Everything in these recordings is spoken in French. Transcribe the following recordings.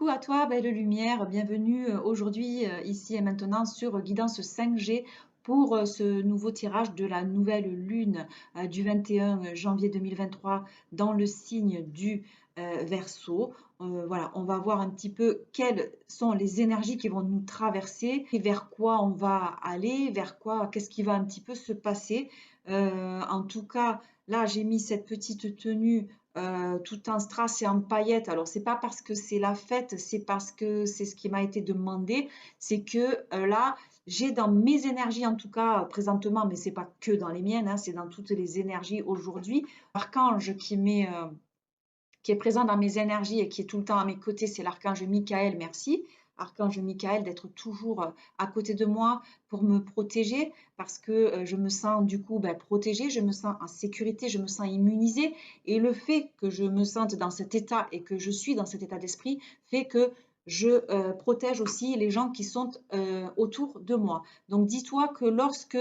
Coucou à toi, belle lumière, bienvenue aujourd'hui, ici et maintenant sur Guidance 5G pour ce nouveau tirage de la nouvelle lune du 21 janvier 2023 dans le signe du Verseau. Voilà, on va voir un petit peu quelles sont les énergies qui vont nous traverser et vers quoi on va aller, vers quoi, qu'est-ce qui va un petit peu se passer. En tout cas, là, j'ai mis cette petite tenue tout en strass et en paillettes. Alors, c'est pas parce que c'est la fête, c'est parce que c'est ce qui m'a été demandé. C'est que là, j'ai dans mes énergies, en tout cas présentement, mais c'est pas que dans les miennes, hein, c'est dans toutes les énergies aujourd'hui. L'archange qui est présent dans mes énergies et qui est tout le temps à mes côtés, c'est l'archange Michael, merci. Archange Michael, d'être toujours à côté de moi pour me protéger parce que je me sens du coup protégée, je me sens en sécurité, je me sens immunisée et le fait que je me sente dans cet état et que je suis dans cet état d'esprit fait que je protège aussi les gens qui sont autour de moi. Donc dis-toi que lorsque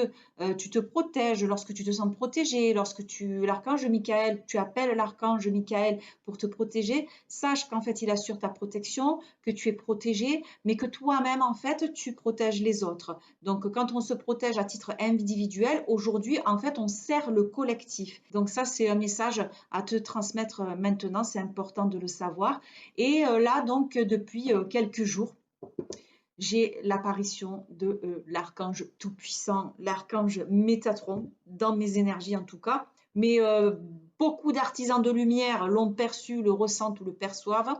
tu te protèges, lorsque tu te sens protégé, l'archange Michael, tu appelles l'archange Michael pour te protéger, sache qu'en fait il assure ta protection, que tu es protégé, mais que toi-même en fait tu protèges les autres. Donc quand on se protège à titre individuel, aujourd'hui en fait on sert le collectif. Donc ça c'est un message à te transmettre maintenant, c'est important de le savoir. Et là donc depuis quelques jours, j'ai l'apparition de l'archange tout-puissant, l'archange Métatron, dans mes énergies en tout cas. Mais beaucoup d'artisans de lumière l'ont perçu, le ressentent ou le perçoivent.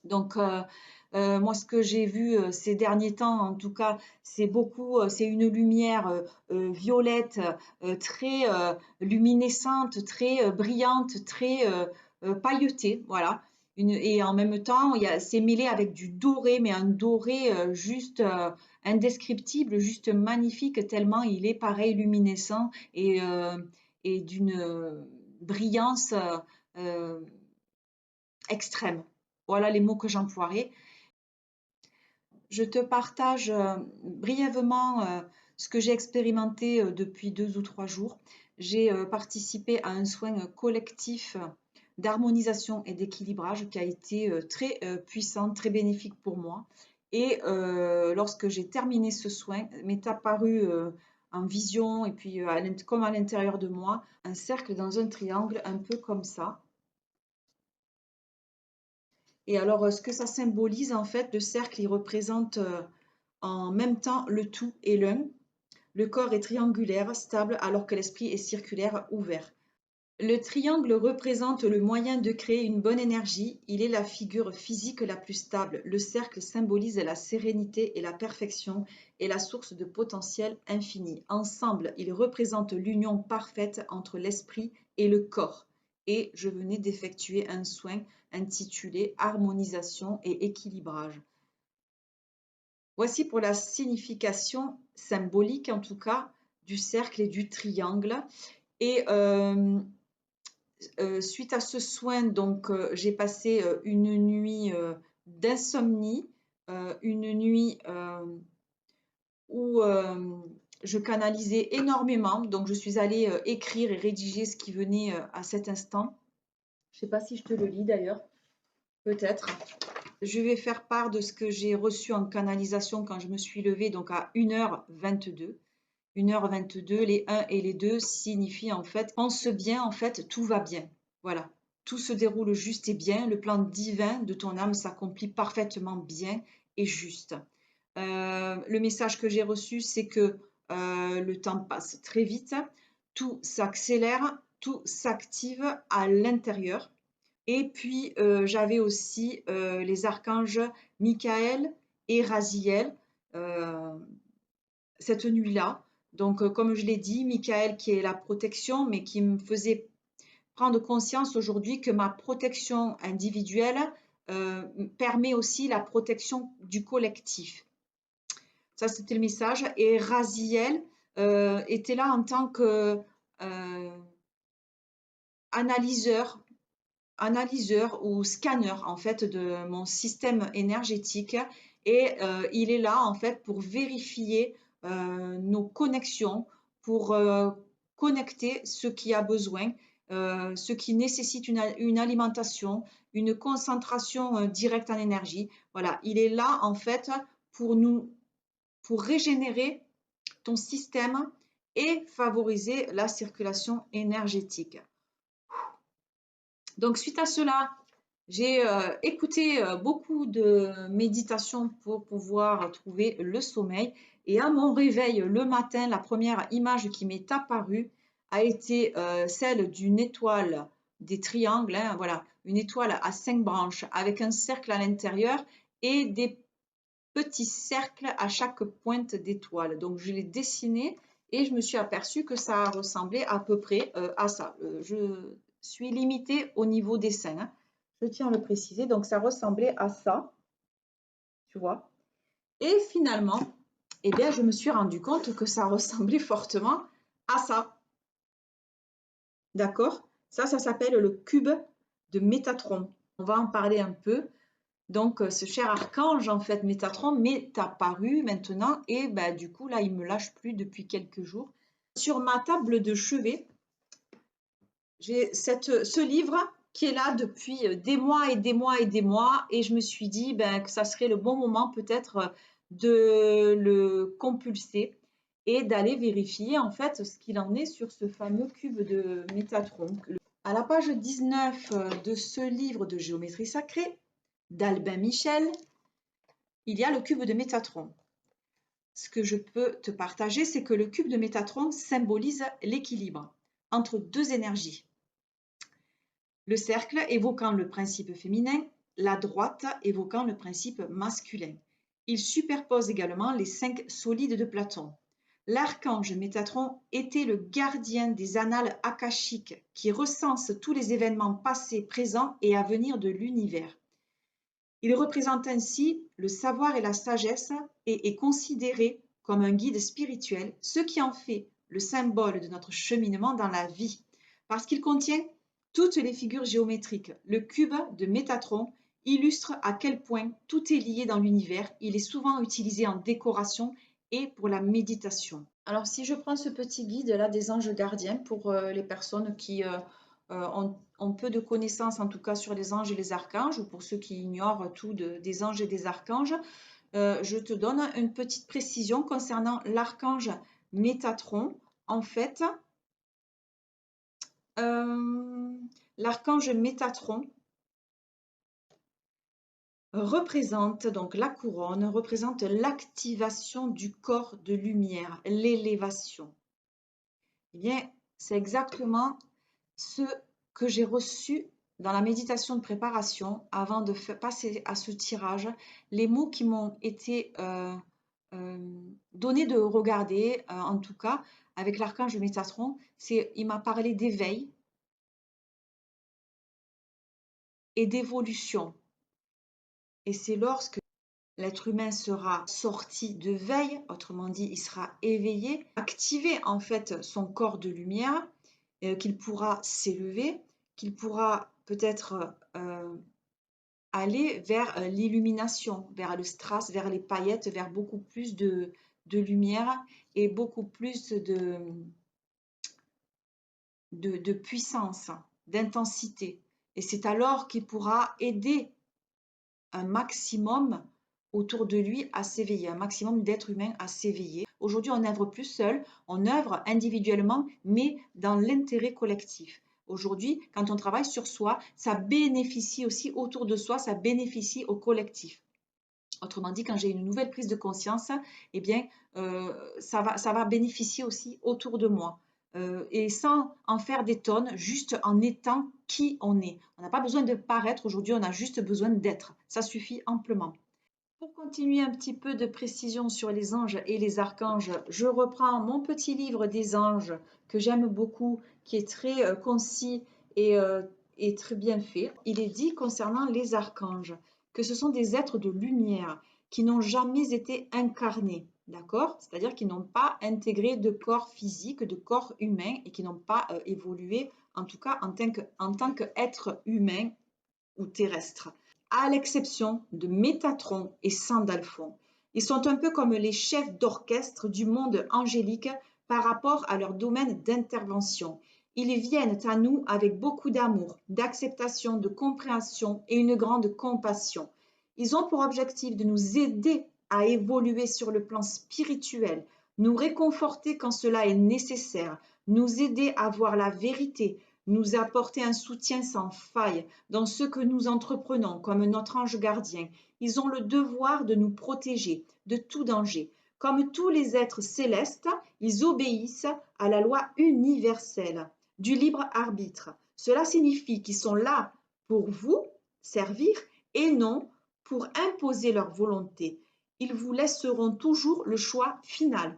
Donc, moi, ce que j'ai vu ces derniers temps, en tout cas, c'est une lumière violette, très luminescente, très brillante, très pailletée, voilà. Et en même temps, c'est mêlé avec du doré, mais un doré juste indescriptible, juste magnifique, tellement il est pareil luminescent et d'une brillance euh, extrême. Voilà les mots que j'emploierai. Je te partage brièvement ce que j'ai expérimenté depuis 2 ou 3 jours. J'ai participé à un soin collectif d'harmonisation et d'équilibrage qui a été très puissant, très bénéfique pour moi. Et lorsque j'ai terminé ce soin, m'est apparu en vision et puis comme à l'intérieur de moi, un cercle dans un triangle un peu comme ça. Et alors, ce que ça symbolise, en fait, le cercle, il représente en même temps le tout et l'un. Le corps est triangulaire, stable, alors que l'esprit est circulaire, ouvert. Le triangle représente le moyen de créer une bonne énergie. Il est la figure physique la plus stable. Le cercle symbolise la sérénité et la perfection et la source de potentiel infini. Ensemble, ils représentent l'union parfaite entre l'esprit et le corps. Et je venais d'effectuer un soin intitulé Harmonisation et équilibrage. Voici pour la signification symbolique, en tout cas, du cercle et du triangle. Et suite à ce soin, donc, j'ai passé une nuit d'insomnie, une nuit où je canalisais énormément. Donc, je suis allée écrire et rédiger ce qui venait à cet instant. Je ne sais pas si je te le lis d'ailleurs, peut-être. Je vais faire part de ce que j'ai reçu en canalisation quand je me suis levée, donc à 1h22. 1h22, les 1 et les 2 signifient en fait, pense bien, en fait, tout va bien. Voilà, tout se déroule juste et bien, le plan divin de ton âme s'accomplit parfaitement bien et juste. Le message que j'ai reçu, c'est que le temps passe très vite, tout s'accélère, tout s'active à l'intérieur. Et puis, j'avais aussi les archanges Michael et Raziel cette nuit-là. Donc, comme je l'ai dit, Michael qui est la protection, mais qui me faisait prendre conscience aujourd'hui que ma protection individuelle permet aussi la protection du collectif. Ça, c'était le message. Et Raziel était là en tant que analyseur, analyseur ou scanner en fait de mon système énergétique et il est là en fait pour vérifier nos connexions, pour connecter ce qui a besoin ce qui nécessite une alimentation, une concentration directe en énergie. Voilà, il est là en fait pour régénérer ton système et favoriser la circulation énergétique. Donc suite à cela, j'ai écouté beaucoup de méditations pour pouvoir trouver le sommeil. Et à mon réveil le matin, la première image qui m'est apparue a été celle d'une étoile des triangles, hein, voilà, une étoile à 5 branches avec un cercle à l'intérieur et des petits cercles à chaque pointe d'étoile. Donc je l'ai dessiné et je me suis aperçue que ça ressemblait à peu près à ça. Je suis limitée au niveau dessin, hein. Je tiens à le préciser. Donc ça ressemblait à ça, tu vois. Et finalement, eh bien, je me suis rendu compte que ça ressemblait fortement à ça. D'accord? Ça s'appelle le cube de Métatron. On va en parler un peu. Donc, ce cher archange, en fait, Métatron, m'est apparu maintenant et ben, du coup, là, il ne me lâche plus depuis quelques jours. Sur ma table de chevet, j'ai ce livre qui est là depuis des mois et des mois et des mois et je me suis dit ben, que ça serait le bon moment peut-être de le compulser et d'aller vérifier en fait ce qu'il en est sur ce fameux cube de Métatron. À la page 19 de ce livre de géométrie sacrée d'Albin Michel, il y a le cube de Métatron. Ce que je peux te partager, c'est que le cube de Métatron symbolise l'équilibre entre deux énergies. Le cercle évoquant le principe féminin, la droite évoquant le principe masculin. Il superpose également les 5 solides de Platon. L'archange Métatron était le gardien des annales akashiques qui recensent tous les événements passés, présents et à venir de l'univers. Il représente ainsi le savoir et la sagesse et est considéré comme un guide spirituel, ce qui en fait le symbole de notre cheminement dans la vie, parce qu'il contient toutes les figures géométriques. Le cube de Métatron illustre à quel point tout est lié dans l'univers. Il est souvent utilisé en décoration et pour la méditation. Alors si je prends ce petit guide là des anges gardiens pour les personnes qui ont peu de connaissances en tout cas sur les anges et les archanges, ou pour ceux qui ignorent tout des anges et des archanges, je te donne une petite précision concernant l'archange Métatron. En fait, l'archange Métatron représente donc la couronne, représente l'activation du corps de lumière, l'élévation. Eh bien, c'est exactement ce que j'ai reçu dans la méditation de préparation avant de passer à ce tirage. Les mots qui m'ont été donnés de regarder, en tout cas, avec l'archange Métatron, il m'a parlé d'éveil et d'évolution. Et c'est lorsque l'être humain sera sorti de veille, autrement dit, il sera éveillé, activer en fait son corps de lumière, qu'il pourra s'élever, qu'il pourra peut-être aller vers l'illumination, vers le strass, vers les paillettes, vers beaucoup plus de lumière et beaucoup plus de puissance, d'intensité. Et c'est alors qu'il pourra aider un maximum autour de lui à s'éveiller, un maximum d'êtres humains à s'éveiller. Aujourd'hui, on n'œuvre plus seul, on œuvre individuellement, mais dans l'intérêt collectif. Aujourd'hui, quand on travaille sur soi, ça bénéficie aussi autour de soi, ça bénéficie au collectif. Autrement dit, quand j'ai une nouvelle prise de conscience, eh bien, ça va bénéficier aussi autour de moi. Et sans en faire des tonnes, juste en étant qui on est. On n'a pas besoin de paraître aujourd'hui, on a juste besoin d'être. Ça suffit amplement. Pour continuer un petit peu de précision sur les anges et les archanges, je reprends mon petit livre des anges que j'aime beaucoup, qui est très concis et très bien fait. Il est dit concernant les archanges que ce sont des êtres de lumière qui n'ont jamais été incarnés, d'accord? C'est-à-dire qui n'ont pas intégré de corps physique, de corps humain et qui n'ont pas évolué, en tout cas en tant qu'être humain ou terrestre, à l'exception de Métatron et Sandalphon. Ils sont un peu comme les chefs d'orchestre du monde angélique par rapport à leur domaine d'intervention. Ils viennent à nous avec beaucoup d'amour, d'acceptation, de compréhension et une grande compassion. Ils ont pour objectif de nous aider à évoluer sur le plan spirituel, nous réconforter quand cela est nécessaire, nous aider à voir la vérité, nous apporter un soutien sans faille dans ce que nous entreprenons comme notre ange gardien. Ils ont le devoir de nous protéger de tout danger. Comme tous les êtres célestes, ils obéissent à la loi universelle du libre arbitre. Cela signifie qu'ils sont là pour vous servir et non pour imposer leur volonté. Ils vous laisseront toujours le choix final.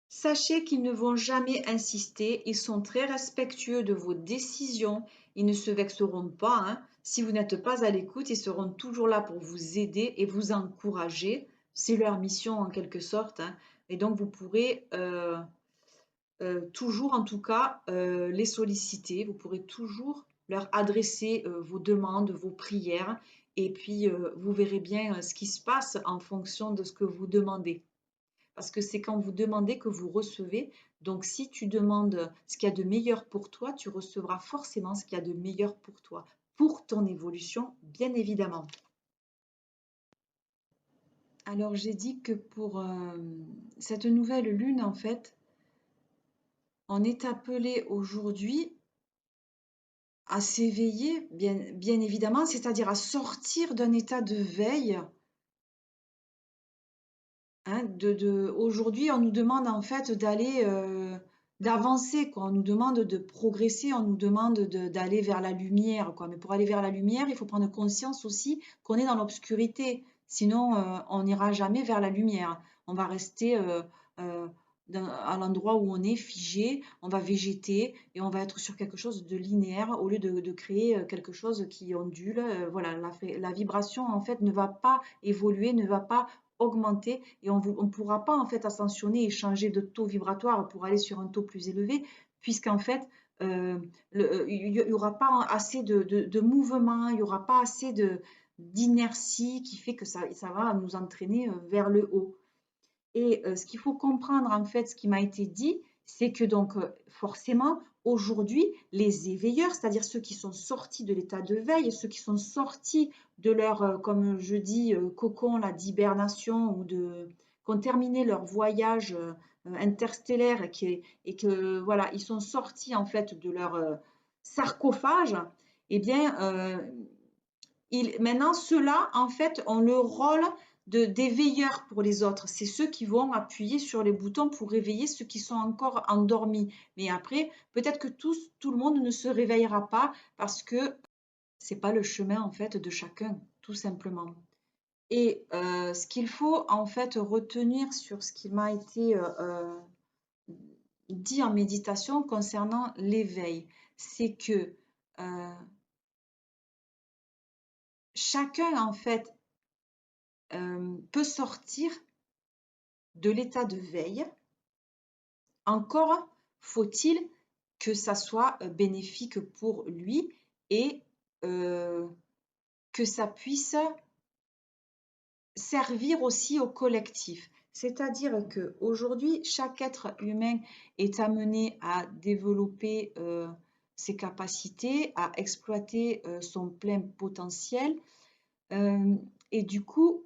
Sachez qu'ils ne vont jamais insister, ils sont très respectueux de vos décisions, ils ne se vexeront pas, hein. Si vous n'êtes pas à l'écoute, ils seront toujours là pour vous aider et vous encourager. C'est leur mission en quelque sorte, hein. Et donc vous pourrez toujours en tout cas les solliciter, vous pourrez toujours leur adresser vos demandes, vos prières et puis vous verrez bien ce qui se passe en fonction de ce que vous demandez. Parce que c'est quand vous demandez que vous recevez. Donc si tu demandes ce qu'il y a de meilleur pour toi, tu recevras forcément ce qu'il y a de meilleur pour toi, pour ton évolution, bien évidemment. Alors j'ai dit que pour cette nouvelle lune, en fait, on est appelé aujourd'hui à s'éveiller, bien évidemment, c'est-à-dire à sortir d'un état de veille. Hein, aujourd'hui, on nous demande en fait d'avancer, quoi. On nous demande de progresser, on nous demande d'aller vers la lumière, quoi. Mais pour aller vers la lumière, il faut prendre conscience aussi qu'on est dans l'obscurité. Sinon, on n'ira jamais vers la lumière. On va rester euh, à l'endroit où on est figé, on va végéter et on va être sur quelque chose de linéaire au lieu de créer quelque chose qui ondule. Voilà, la vibration en fait ne va pas évoluer, ne va pas augmenter et on ne pourra pas en fait ascensionner et changer de taux vibratoire pour aller sur un taux plus élevé puisqu'en fait il n'y aura pas assez de mouvement, il n'y aura pas assez d'inertie qui fait que ça va nous entraîner vers le haut. Et ce qu'il faut comprendre, en fait, ce qui m'a été dit, c'est que donc forcément, aujourd'hui, les éveilleurs, c'est-à-dire ceux qui sont sortis de l'état de veille, ceux qui sont sortis de leur, comme je dis, cocon d'hibernation ou qui ont terminé leur voyage interstellaire et que voilà, ils sont sortis en fait de leur sarcophage, eh bien, maintenant, ceux-là, en fait, ont le rôle des veilleurs pour les autres. C'est ceux qui vont appuyer sur les boutons pour réveiller ceux qui sont encore endormis. Mais après, peut-être que tout le monde ne se réveillera pas parce que c'est pas le chemin, en fait, de chacun, tout simplement. Et ce qu'il faut, en fait, retenir sur ce qui m'a été dit en méditation concernant l'éveil, c'est que chacun, en fait, peut sortir de l'état de veille. Encore faut-il que ça soit bénéfique pour lui et que ça puisse servir aussi au collectif. C'est-à-dire qu'aujourd'hui, chaque être humain est amené à développer ses capacités, à exploiter son plein potentiel. Et du coup,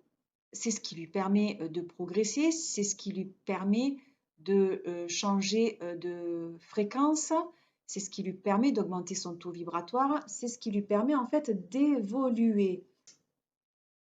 c'est ce qui lui permet de progresser, c'est ce qui lui permet de changer de fréquence, c'est ce qui lui permet d'augmenter son taux vibratoire, c'est ce qui lui permet en fait d'évoluer.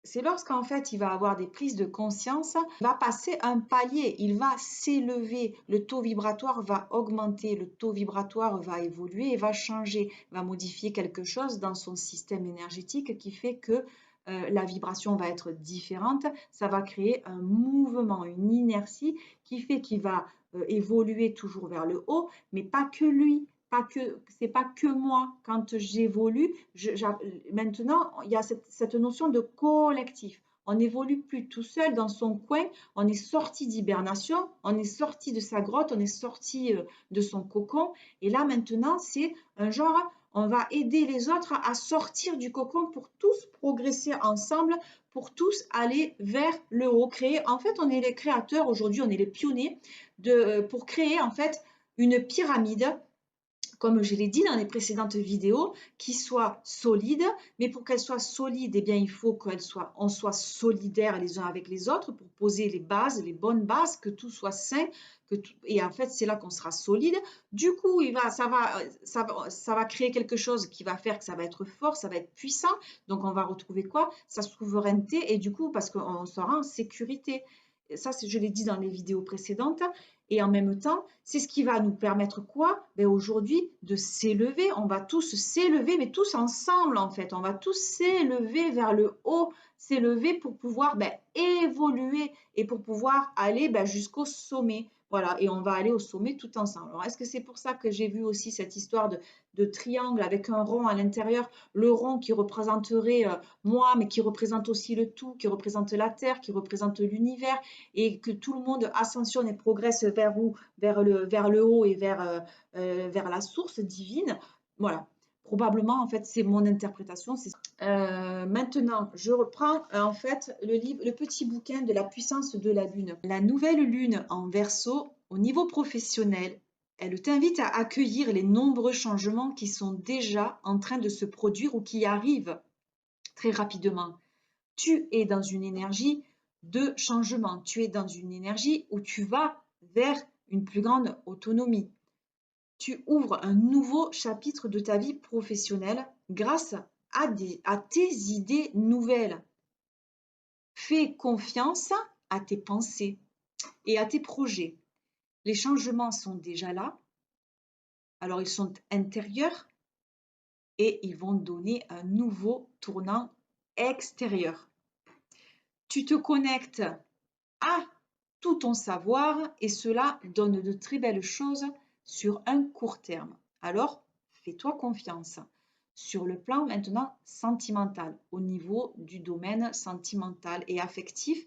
C'est lorsqu'en fait il va avoir des prises de conscience, il va passer un palier, il va s'élever, le taux vibratoire va augmenter, le taux vibratoire va évoluer et va changer, va modifier quelque chose dans son système énergétique qui fait que la vibration va être différente, ça va créer un mouvement, une inertie qui fait qu'il va évoluer toujours vers le haut, mais pas que lui, c'est pas que moi. Quand j'évolue, maintenant il y a cette notion de collectif. On n'évolue plus tout seul dans son coin, on est sorti d'hibernation, on est sorti de sa grotte, on est sorti de son cocon. Et là maintenant, c'est un genre, on va aider les autres à sortir du cocon pour tous progresser ensemble, pour tous aller vers le haut. Créer, en fait, on est les créateurs aujourd'hui, on est les pionniers pour créer en fait une pyramide comme je l'ai dit dans les précédentes vidéos, qui soit solide, mais pour qu'elle soit solide, eh bien, il faut on soit solidaires les uns avec les autres pour poser les bases, les bonnes bases, que tout soit sain, et en fait, c'est là qu'on sera solide. Du coup, ça va créer quelque chose qui va faire que ça va être fort, ça va être puissant, donc on va retrouver quoi? Sa souveraineté, et du coup, parce qu'on sera en sécurité. Ça, je l'ai dit dans les vidéos précédentes. Et en même temps, c'est ce qui va nous permettre quoi? Ben aujourd'hui, de s'élever. On va tous s'élever, mais tous ensemble en fait. On va tous s'élever vers le haut, s'élever pour pouvoir évoluer et pour pouvoir aller jusqu'au sommet. Voilà, et on va aller au sommet tout ensemble. Alors, est-ce que c'est pour ça que j'ai vu aussi cette histoire de triangle avec un rond à l'intérieur, le rond qui représenterait moi, mais qui représente aussi le tout, qui représente la Terre, qui représente l'univers, et que tout le monde ascensionne et progresse vers où? Vers le haut et vers la source divine. Voilà. Probablement, en fait, c'est mon interprétation. Maintenant, je reprends en fait le petit bouquin de la puissance de la Lune. La nouvelle Lune en Verseau, au niveau professionnel, elle t'invite à accueillir les nombreux changements qui sont déjà en train de se produire ou qui arrivent très rapidement. Tu es dans une énergie de changement. Tu es dans une énergie où tu vas vers une plus grande autonomie. Tu ouvres un nouveau chapitre de ta vie professionnelle grâce à tes idées nouvelles. Fais confiance à tes pensées et à tes projets. Les changements sont déjà là. Alors, ils sont intérieurs et ils vont donner un nouveau tournant extérieur. Tu te connectes à tout ton savoir et cela donne de très belles choses sur un court terme. Alors, fais-toi confiance. Sur le plan maintenant sentimental, au niveau du domaine sentimental et affectif,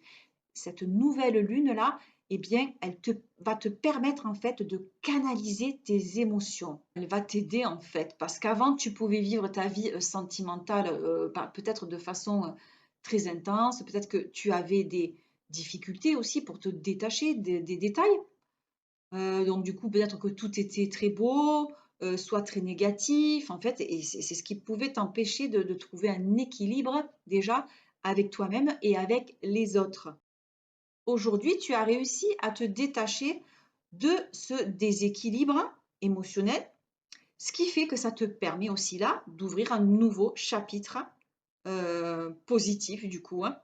cette nouvelle lune-là, eh bien, va te permettre en fait de canaliser tes émotions. Elle va t'aider en fait, parce qu'avant, tu pouvais vivre ta vie sentimentale peut-être de façon très intense, peut-être que tu avais des difficultés aussi pour te détacher des détails. Donc du coup, peut-être que tout était très beau, soit très négatif, en fait, et c'est ce qui pouvait t'empêcher de trouver un équilibre déjà avec toi-même et avec les autres. Aujourd'hui, tu as réussi à te détacher de ce déséquilibre émotionnel, ce qui fait que ça te permet aussi là d'ouvrir un nouveau chapitre positif du coup, hein.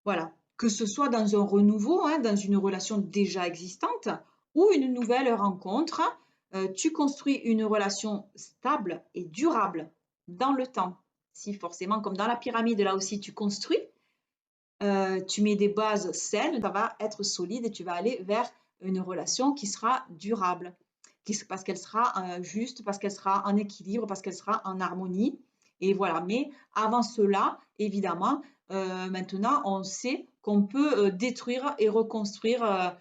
Voilà, que ce soit dans un renouveau, hein, dans une relation déjà existante ou une nouvelle rencontre, tu construis une relation stable et durable dans le temps. Si forcément, comme dans la pyramide, là aussi tu construis, tu mets des bases saines, ça va être solide et tu vas aller vers une relation qui sera durable, parce qu'elle sera juste, parce qu'elle sera en équilibre, parce qu'elle sera en harmonie. Et voilà. Mais avant cela, évidemment, maintenant, on sait qu'on peut détruire et reconstruire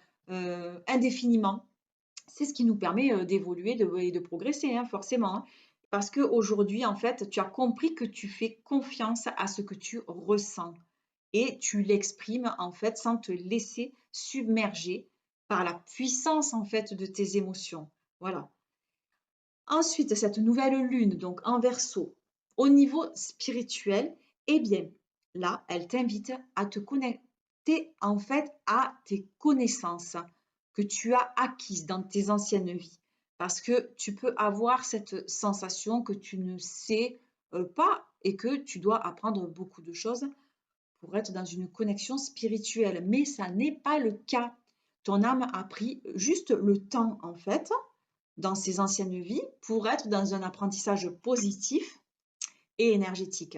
indéfiniment. C'est ce qui nous permet d'évoluer et de progresser, hein, forcément, hein. Parce qu'aujourd'hui, en fait, tu as compris que tu fais confiance à ce que tu ressens et tu l'exprimes en fait sans te laisser submerger par la puissance en fait de tes émotions. Voilà. Ensuite, cette nouvelle lune, donc en Verseau, au niveau spirituel, eh bien, là, elle t'invite à te connecter en fait à tes connaissances que tu as acquises dans tes anciennes vies. Parce que tu peux avoir cette sensation que tu ne sais pas et que tu dois apprendre beaucoup de choses pour être dans une connexion spirituelle. Mais ça n'est pas le cas. Ton âme a pris juste le temps, en fait, dans ses anciennes vies, pour être dans un apprentissage positif et énergétique.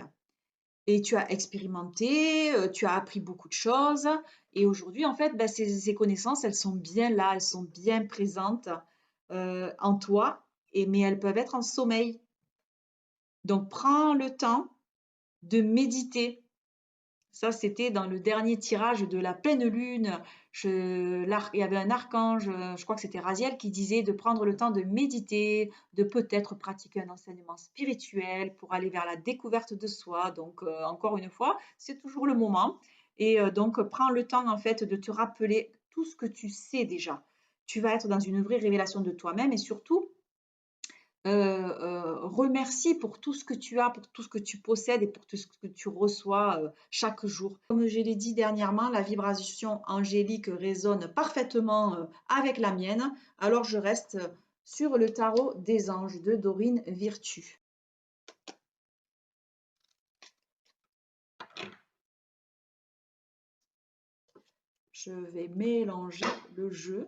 Et tu as expérimenté, tu as appris beaucoup de choses. Et aujourd'hui, en fait, ces connaissances, elles sont bien là, elles sont bien présentes en toi, mais elles peuvent être en sommeil. Donc, prends le temps de méditer. Ça, c'était dans le dernier tirage de la pleine lune. Il y avait un archange, je crois que c'était Raziel, qui disait de prendre le temps de méditer, de peut-être pratiquer un enseignement spirituel pour aller vers la découverte de soi. Donc, encore une fois, c'est toujours le moment. Et donc, prends le temps, en fait, de te rappeler tout ce que tu sais déjà. Tu vas être dans une vraie révélation de toi-même et surtout, remercie pour tout ce que tu as, pour tout ce que tu possèdes et pour tout ce que tu reçois chaque jour. Comme je l'ai dit dernièrement, la vibration angélique résonne parfaitement avec la mienne. Alors je reste sur le tarot des anges de Dorine Virtue. Je vais mélanger le jeu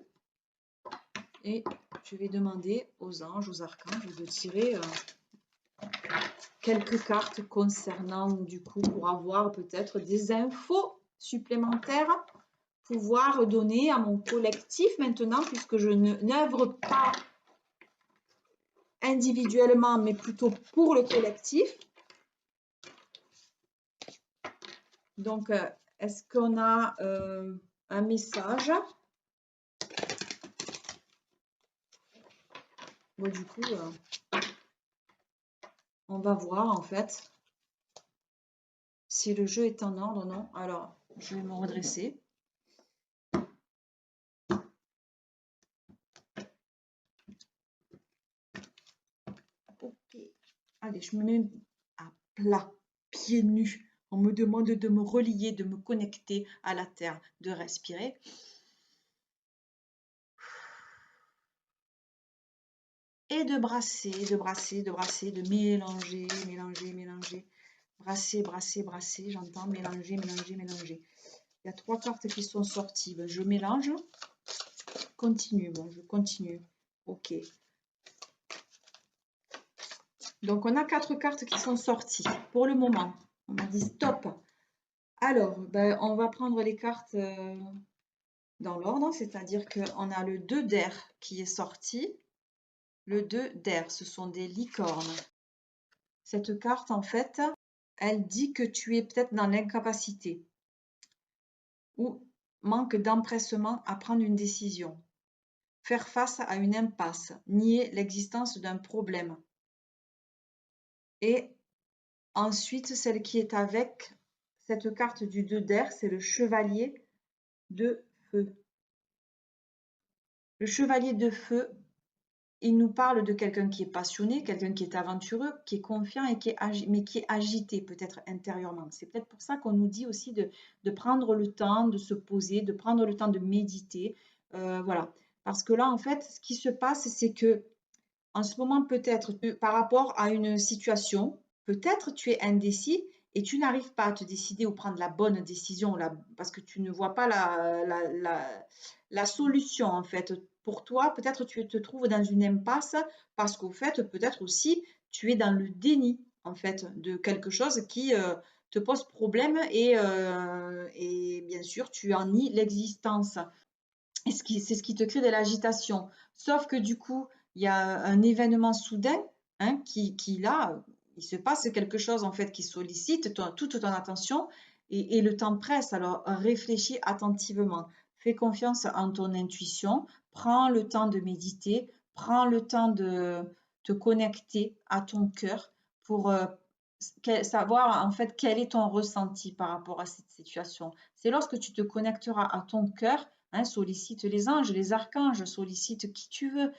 et je vais demander aux anges, aux archanges de tirer quelques cartes concernant du coup pour avoir peut-être des infos supplémentaires, pouvoir donner à mon collectif maintenant puisque je n'œuvre pas individuellement mais plutôt pour le collectif. Donc est-ce qu'on a un message? Bon, du coup on va voir en fait si le jeu est en ordre ou non. Alors je vais me redresser. Ok, allez, je me mets à plat, pieds nus. On me demande de me relier, de me connecter à la terre, de respirer. Et de brasser, de brasser, de brasser, de mélanger, mélanger, mélanger. Brasser, brasser, brasser, j'entends mélanger, mélanger, mélanger. Il y a 3 cartes qui sont sorties. Ben, je mélange. Continue, bon, je continue. Ok. Donc, on a 4 cartes qui sont sorties pour le moment. On m'a dit stop. Alors, ben, on va prendre les cartes dans l'ordre, c'est-à-dire qu'on a le 2 d'air qui est sorti. Le 2 d'air, ce sont des licornes. Cette carte, en fait, elle dit que tu es peut-être dans l'incapacité ou manque d'empressement à prendre une décision, faire face à une impasse, nier l'existence d'un problème. Et ensuite, celle qui est avec cette carte du 2 d'air, c'est le chevalier de feu. Le chevalier de feu, il nous parle de quelqu'un qui est passionné, quelqu'un qui est aventureux, qui est confiant et mais qui est agité peut-être intérieurement. C'est peut-être pour ça qu'on nous dit aussi de prendre le temps de se poser, de prendre le temps de méditer. Voilà. Parce que là, en fait, ce qui se passe, c'est que en ce moment, peut-être par rapport à une situation, peut-être tu es indécis et tu n'arrives pas à te décider ou prendre la bonne décision parce que tu ne vois pas la solution en fait. Pour toi, peut-être tu te trouves dans une impasse parce qu'au fait, peut-être aussi tu es dans le déni en fait de quelque chose qui te pose problème et bien sûr tu en nies l'existence. Et c'est ce qui te crée de l'agitation. Sauf que du coup, il y a un événement soudain hein, qui là, il se passe quelque chose en fait qui sollicite toute ton attention et le temps presse. Alors réfléchis attentivement. Fais confiance en ton intuition. Prends le temps de méditer. Prends le temps de te connecter à ton cœur pour savoir en fait quel est ton ressenti par rapport à cette situation. C'est lorsque tu te connecteras à ton cœur. Hein, sollicite les anges, les archanges, sollicite qui tu veux.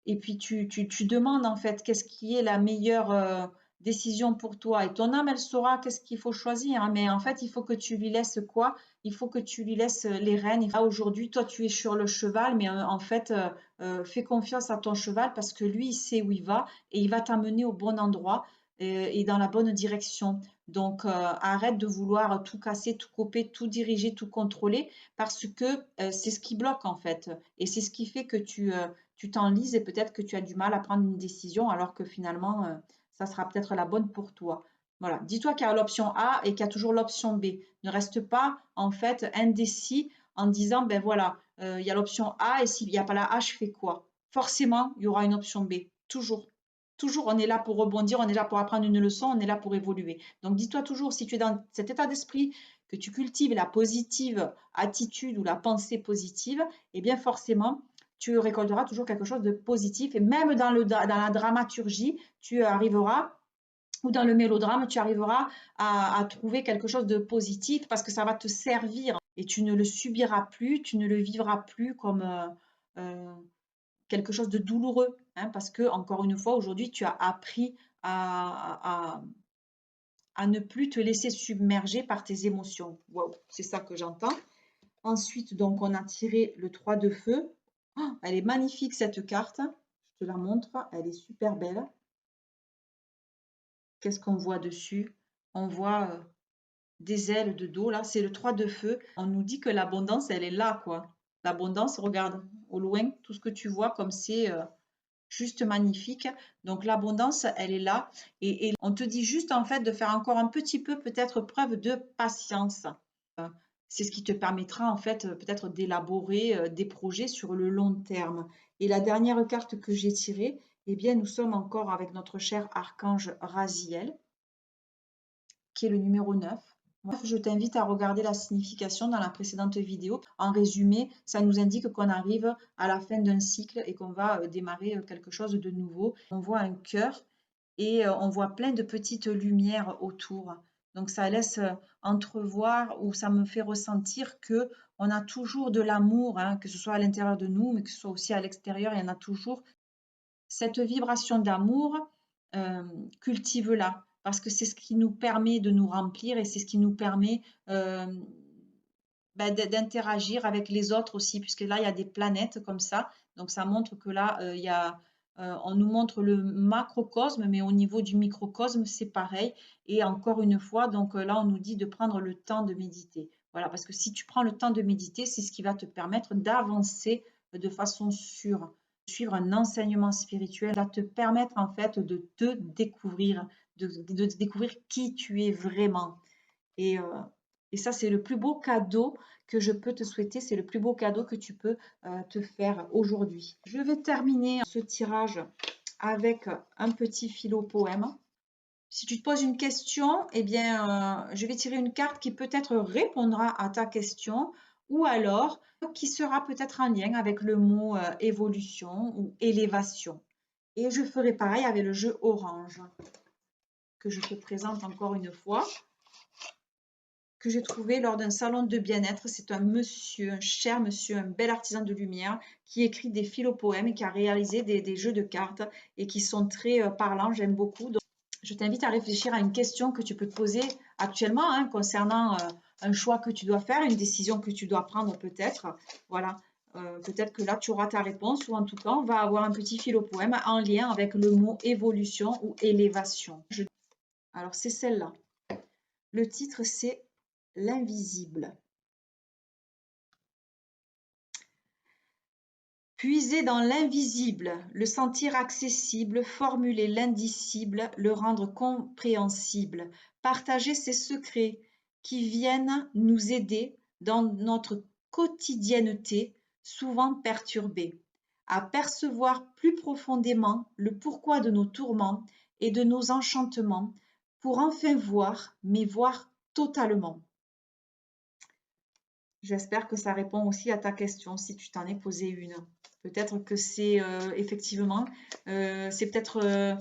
Et puis tu demandes en fait qu'est-ce qui est la meilleure décision pour toi. Et ton âme, elle saura qu'est-ce qu'il faut choisir. Hein. Mais en fait, il faut que tu lui laisses quoi? Il faut que tu lui laisses les rênes. Aujourd'hui, toi, tu es sur le cheval, mais en fait, fais confiance à ton cheval parce que lui, il sait où il va et il va t'amener au bon endroit et dans la bonne direction. Donc, arrête de vouloir tout casser, tout couper, tout diriger, tout contrôler parce que c'est ce qui bloque en fait. Et c'est ce qui fait que tu t'enlises et peut-être que tu as du mal à prendre une décision alors que finalement, ça sera peut-être la bonne pour toi. Voilà, dis-toi qu'il y a l'option A et qu'il y a toujours l'option B. Ne reste pas en fait indécis en disant, ben voilà, il y a l'option A et s'il n'y a pas la A, je fais quoi? Forcément, il y aura une option B, toujours. Toujours, on est là pour rebondir, on est là pour apprendre une leçon, on est là pour évoluer. Donc dis-toi toujours, si tu es dans cet état d'esprit, que tu cultives la positive attitude ou la pensée positive, eh bien forcément, tu récolteras toujours quelque chose de positif. Et même dans la dramaturgie, tu arriveras, ou dans le mélodrame, tu arriveras à trouver quelque chose de positif parce que ça va te servir et tu ne le subiras plus, tu ne le vivras plus comme quelque chose de douloureux, hein, parce que, encore une fois, aujourd'hui, tu as appris à ne plus te laisser submerger par tes émotions. Waouh, c'est ça que j'entends. Ensuite, donc, on a tiré le 3 de feu. Oh, elle est magnifique cette carte. Je te la montre. Elle est super belle. Qu'est-ce qu'on voit dessus? On voit des ailes de dos. Là, c'est le 3 de feu. On nous dit que l'abondance, elle est là, quoi. L'abondance, regarde, au loin, tout ce que tu vois comme c'est juste magnifique. Donc, l'abondance, elle est là. Et on te dit juste, en fait, de faire encore un petit peu, peut-être, preuve de patience. C'est ce qui te permettra en fait peut-être d'élaborer des projets sur le long terme. Et la dernière carte que j'ai tirée, eh bien nous sommes encore avec notre cher archange Raziel, qui est le numéro 9. Je t'invite à regarder la signification dans la précédente vidéo. En résumé, ça nous indique qu'on arrive à la fin d'un cycle et qu'on va démarrer quelque chose de nouveau. On voit un cœur et on voit plein de petites lumières autour. Donc ça laisse entrevoir ou ça me fait ressentir que on a toujours de l'amour, hein, que ce soit à l'intérieur de nous, mais que ce soit aussi à l'extérieur, il y en a toujours. Cette vibration d'amour, cultive-la, parce que c'est ce qui nous permet de nous remplir et c'est ce qui nous permet d'interagir avec les autres aussi, puisque là, il y a des planètes comme ça. Donc, ça montre que là, on nous montre le macrocosme, mais au niveau du microcosme, c'est pareil. Et encore une fois, donc là, on nous dit de prendre le temps de méditer. Voilà, parce que si tu prends le temps de méditer, c'est ce qui va te permettre d'avancer de façon sûre. Suivre un enseignement spirituel va te permettre en fait de te découvrir, de découvrir qui tu es vraiment. Et, euh, et ça, c'est le plus beau cadeau que je peux te souhaiter. C'est le plus beau cadeau que tu peux te faire aujourd'hui. Je vais terminer ce tirage avec un petit philo poème. Si tu te poses une question, eh bien, je vais tirer une carte qui peut-être répondra à ta question ou alors qui sera peut-être en lien avec le mot évolution ou élévation. Et je ferai pareil avec le jeu orange que je te présente encore une fois, que j'ai trouvé lors d'un salon de bien-être. C'est un monsieur, un cher monsieur, un bel artisan de lumière qui écrit des philopoèmes et qui a réalisé des jeux de cartes et qui sont très parlants, j'aime beaucoup. Donc, je t'invite à réfléchir à une question que tu peux te poser actuellement hein, concernant un choix que tu dois faire, une décision que tu dois prendre peut-être. Voilà, peut-être que là tu auras ta réponse ou en tout cas on va avoir un petit philopoème en lien avec le mot évolution ou élévation. Alors c'est celle-là. Le titre c'est L'invisible. Puiser dans l'invisible, le sentir accessible, formuler l'indicible, le rendre compréhensible, partager ses secrets qui viennent nous aider dans notre quotidienneté souvent perturbée, à percevoir plus profondément le pourquoi de nos tourments et de nos enchantements, pour enfin voir, mais voir totalement. J'espère que ça répond aussi à ta question si tu t'en es posé une. Peut-être que c'est effectivement, c'est peut-être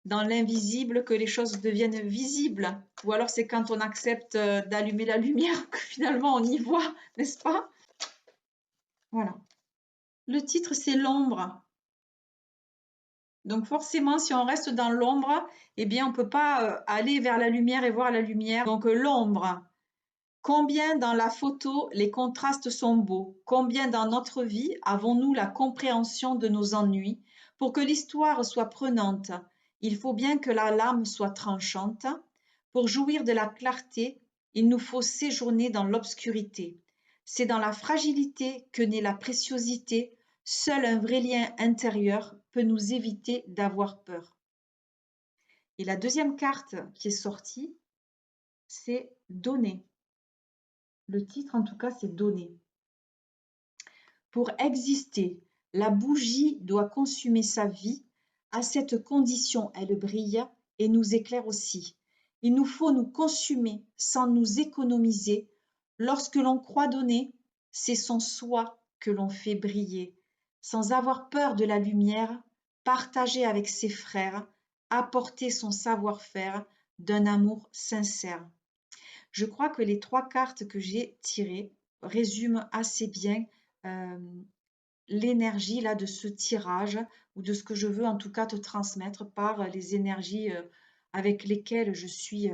dans l'invisible que les choses deviennent visibles. Ou alors c'est quand on accepte d'allumer la lumière que finalement on y voit, n'est-ce pas? Voilà. Le titre c'est L'ombre. Donc forcément, si on reste dans l'ombre, eh bien on ne peut pas aller vers la lumière et voir la lumière. Donc l'ombre. Combien dans la photo les contrastes sont beaux, combien dans notre vie avons-nous la compréhension de nos ennuis. Pour que l'histoire soit prenante, il faut bien que la lame soit tranchante. Pour jouir de la clarté, il nous faut séjourner dans l'obscurité. C'est dans la fragilité que naît la préciosité. Seul un vrai lien intérieur peut nous éviter d'avoir peur. Et la deuxième carte qui est sortie, c'est Donner. Le titre, en tout cas, c'est Donner. Pour exister, la bougie doit consumer sa vie. À cette condition, elle brille et nous éclaire aussi. Il nous faut nous consumer sans nous économiser. Lorsque l'on croit donner, c'est son soi que l'on fait briller. Sans avoir peur de la lumière, partager avec ses frères, apporter son savoir-faire d'un amour sincère. Je crois que les trois cartes que j'ai tirées résument assez bien l'énergie là de ce tirage ou de ce que je veux en tout cas te transmettre par les énergies avec lesquelles je suis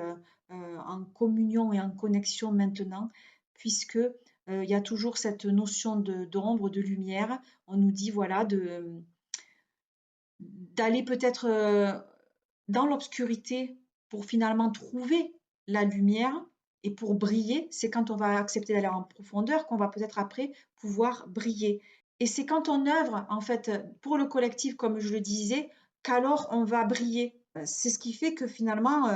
en communion et en connexion maintenant, puisque il y a toujours cette notion d'ombre, de lumière. On nous dit voilà d'aller peut-être dans l'obscurité pour finalement trouver la lumière et pour briller. C'est quand on va accepter d'aller en profondeur qu'on va peut-être après pouvoir briller. Et c'est quand on œuvre en fait pour le collectif, comme je le disais, qu'alors on va briller. C'est ce qui fait que finalement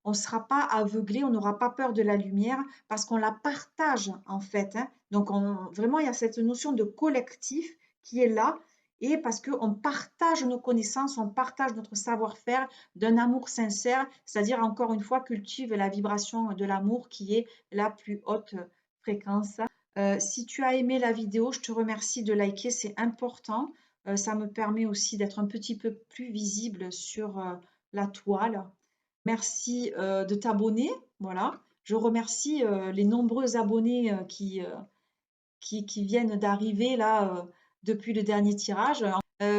on ne sera pas aveuglé, on n'aura pas peur de la lumière parce qu'on la partage en fait, hein. Donc vraiment il y a cette notion de collectif qui est là et parce qu'on partage nos connaissances, on partage notre savoir-faire d'un amour sincère, c'est-à-dire encore une fois cultive la vibration de l'amour qui est la plus haute fréquence. Si tu as aimé la vidéo, je te remercie de liker, c'est important. Ça me permet aussi d'être un petit peu plus visible sur la toile. Merci de t'abonner. Voilà. Je remercie les nombreux abonnés qui viennent d'arriver là depuis le dernier tirage.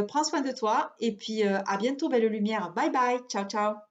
Prends soin de toi et puis à bientôt, belle lumière. Bye bye. Ciao, ciao.